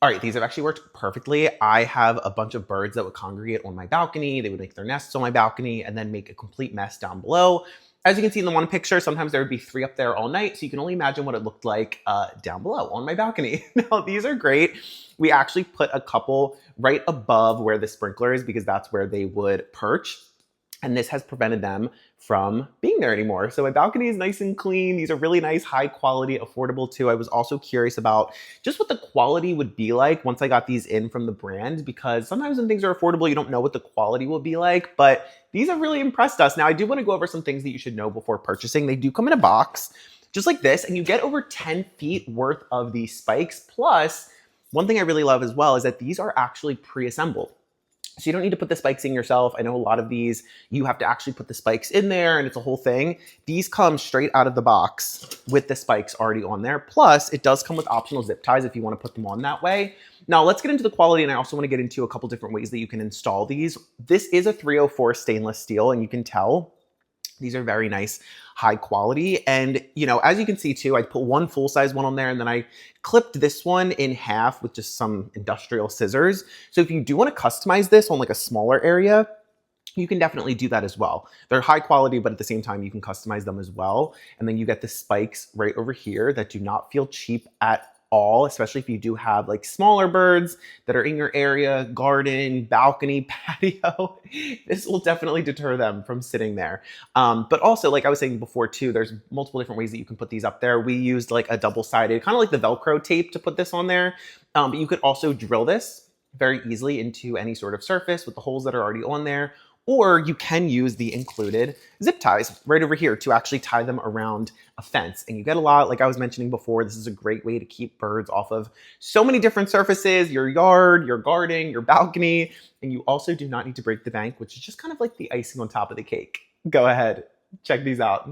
All right, these have actually worked perfectly. I have a bunch of birds that would congregate on my balcony. They would make their nests on my balcony and then make a complete mess down below. As you can see in the one picture, sometimes there would be 3 up there all night. So you can only imagine what it looked like down below on my balcony. Now, these are great. We actually put a couple right above where the sprinkler is because that's where they would perch. And this has prevented them from being there anymore. So my balcony is nice and clean. These are really nice, high quality, affordable too. I was also curious about just what the quality would be like once I got these in from the brand, because sometimes when things are affordable, you don't know what the quality will be like, but these have really impressed us. Now, I do want to go over some things that you should know before purchasing. They do come in a box just like this, and you get over 10 feet worth of these spikes. Plus, one thing I really love as well is that these are actually pre-assembled. So you don't need to put the spikes in yourself. I know a lot of these, you have to actually put the spikes in there and it's a whole thing. These come straight out of the box with the spikes already on there. Plus, it does come with optional zip ties if you want to put them on that way. Now, let's get into the quality, and I also want to get into a couple different ways that you can install these. This is a 304 stainless steel, and you can tell these are very nice, high quality. And, you know, as you can see too, I put one full-size one on there, and then I clipped this one in half with just some industrial scissors. So if you do want to customize this on like a smaller area, you can definitely do that as well. They're high quality, but at the same time, you can customize them as well. And then you get the spikes right over here that do not feel cheap at all, especially if you do have like smaller birds that are in your area, garden, balcony, patio. This will definitely deter them from sitting there. But also, like I was saying before too, there's multiple different ways that you can put these up there. We used like a double-sided, kind of like the Velcro tape to put this on there. But you could also drill this very easily into any sort of surface with the holes that are already on there. Or you can use the included zip ties right over here to actually tie them around a fence. And you get a lot, like I was mentioning before, this is a great way to keep birds off of so many different surfaces, your yard, your garden, your balcony. And you also do not need to break the bank, which is just kind of like the icing on top of the cake. Go ahead, check these out.